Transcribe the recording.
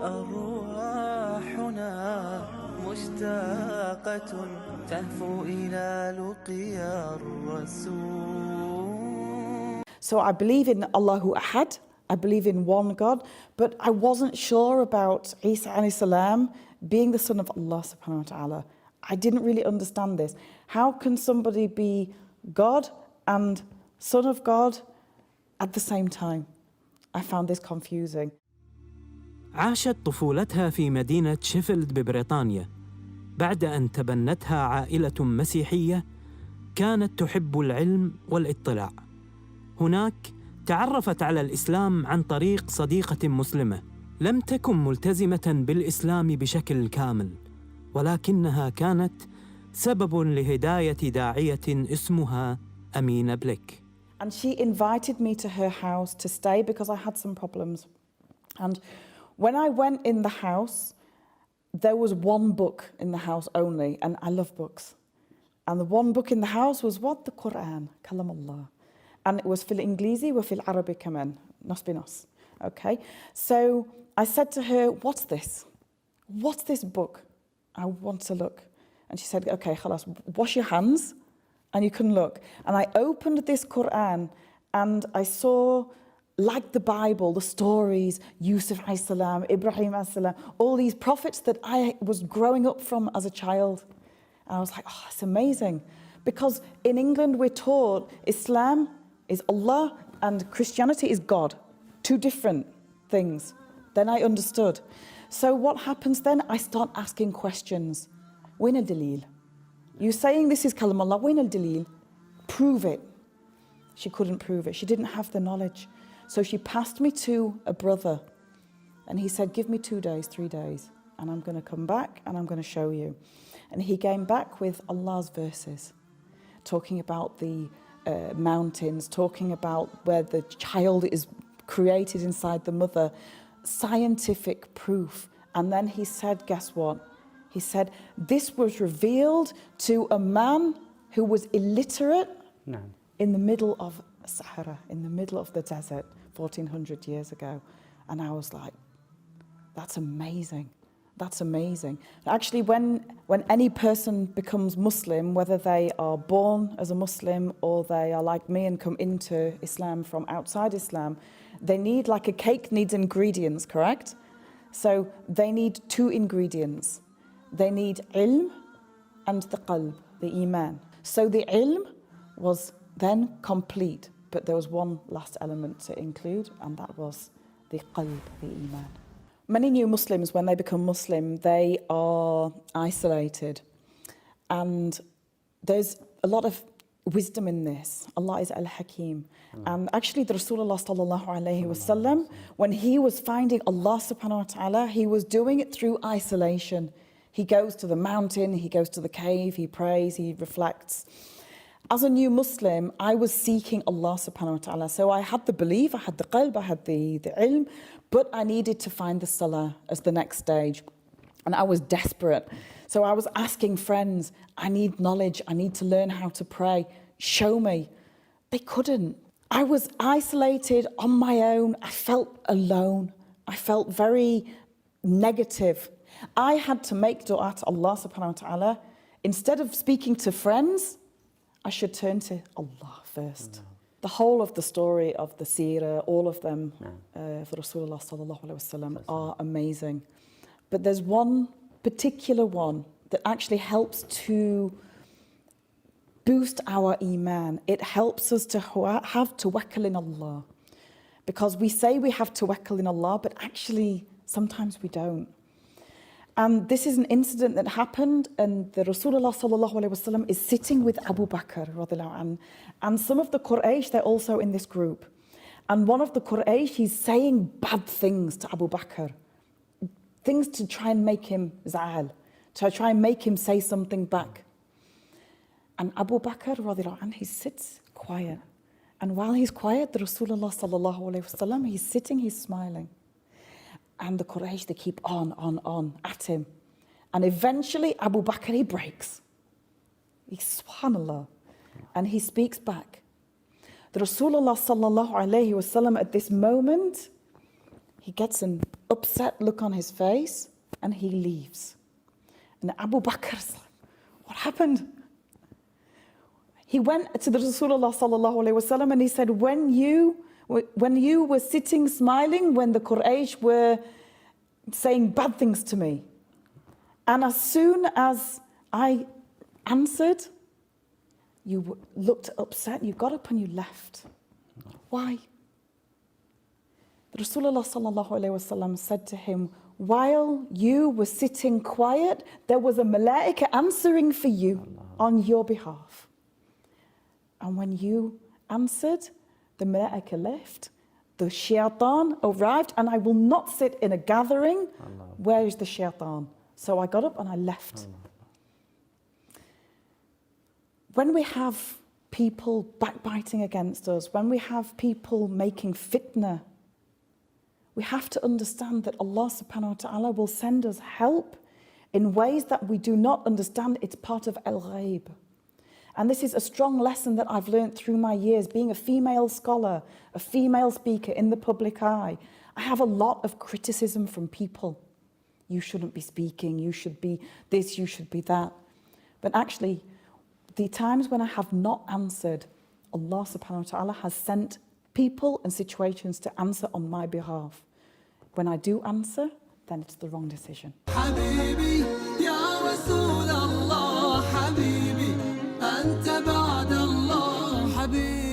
أرواحنا مشتاقة تهفو إلى لقيا الرسول. So I believe in Allahu Ahad, I believe in one God, but I wasn't sure about Isa alayhi salam being the son of Allah subhanahu wa ta'ala. I didn't really understand this. How can somebody be God and son of God at the same time? I found this confusing. عاشت طفولتها في مدينة شيفيلد ببريطانيا بعد أن تبنتها عائلة مسيحية كانت تحب العلم والاطلاع. هناك تعرفت على الإسلام عن طريق صديقة مسلمة لم تكن ملتزمة بالإسلام بشكل كامل، ولكنها كانت سبب لهداية داعية اسمها أمينة بليك. And she invited me to her house to stay because I had some problems. And when I went in the house, there was one book in the house only, and I love books. And the one book in the house was what? The Quran, Kalam Allah. And it was في الإنجليزي وفي العربي كمان, نص بنص. Okay? So I said to her, what's this? What's this book? I want to look. And she said, okay, خلاص, wash your hands and you can look. And I opened this Quran and I saw, like the Bible, the stories, Yusuf alayhi salam, Ibrahim alayhi salam, all these prophets that I was growing up from as a child. And I was like, oh, it's amazing. Because in England we're taught Islam is Allah and Christianity is God. Two different things. Then I understood. So what happens then? I start asking questions. Win al dalil. You're saying this is kalam Allah. Win al dalil. Prove it. She couldn't prove it. She didn't have the knowledge. So she passed me to a brother. And he said, give me 2 days, 3 days. And I'm going to come back and I'm going to show you. And he came back with Allah's verses. Talking about the mountains. Talking about where the child is created inside the mother. Scientific proof. And then he said, guess what? He said, this was revealed to a man who was illiterate in the middle of Sahara, in the middle of the desert, 1400 years ago. And I was like, that's amazing. That's amazing. Actually, when any person becomes Muslim, whether they are born as a Muslim or they are like me and come into Islam from outside Islam, they need, like a cake needs ingredients, correct? So they need 2 ingredients. They need ilm and the qalb, the iman. So the ilm was then complete, but there was one last element to include, and that was the qalb, the iman. Many new Muslims, when they become Muslim, they are isolated. And there's a lot of wisdom in this. Allah is Al-Hakim. And actually the Rasulullah sallallahu alayhi wasallam, when he was finding Allah subhanahu wa ta'ala, he was doing it through isolation. He goes to the mountain, he goes to the cave, he prays, he reflects. As a new Muslim, I was seeking Allah subhanahu wa ta'ala. So I had the belief, I had the qalb, I had the ilm, but I needed to find the salah as the next stage. And I was desperate. So I was asking friends, I need knowledge, I need to learn how to pray. Show me. They couldn't. I was isolated on my own. I felt alone. I felt very negative. I had to make dua to Allah subhanahu wa ta'ala. Instead of speaking to friends, I should turn to Allah first. The whole of the story of the seerah, all of them for Rasulullah sallallahu alaihi wasallam are amazing. But there's one particular one that actually helps to boost our iman. It helps us to have tawakkul in Allah. Because we say we have tawakkul in Allah, but actually sometimes we don't. And this is an incident that happened, and the Rasulullah sallallahu alaihi wasallam is sitting with Abu Bakr radiallahu anhu, and some of the Quraysh, they're also in this group. And one of the Quraysh, he's saying bad things to Abu Bakr, things to try and make him za'al, to try and make him say something back. And Abu Bakr radiallahu anhu, he sits quiet. And while he's quiet, the Rasulullah sallallahu alaihi wasallam, he's sitting, he's smiling. And the Quraysh, they keep on at him. And eventually Abu Bakr, he breaks. Subhanallah. And he speaks back. The Rasulullah sallallahu alayhi wasallam at this moment, he gets an upset look on his face and he leaves. And Abu Bakr's like, what happened? He went to the Rasulullah sallallahu alaihi wasallam and he said, when you were sitting smiling, when the Quraysh were saying bad things to me, and as soon as I answered, you looked upset, you got up and you left. Why? The Rasulullah sallallahu alaihi wasallam said to him, while you were sitting quiet, there was a malaika answering for you on your behalf. And when you answered, the malaika left, the shaitan arrived, and I will not sit in a gathering. Where is the shaitan? So I got up and I left. When we have people backbiting against us, when we have people making fitna, we have to understand that Allah subhanahu wa ta'ala will send us help in ways that we do not understand. It's part of al-ghaib. And this is a strong lesson that I've learned through my years, being a female scholar, a female speaker in the public eye. I have a lot of criticism from people. You shouldn't be speaking, you should be this, you should be that. But actually, the times when I have not answered, Allah subhanahu wa ta'ala has sent people and situations to answer on my behalf. When I do answer, then it's the wrong decision. حبيبي يا رسول الله حبيبي أنت بعد الله حبيبي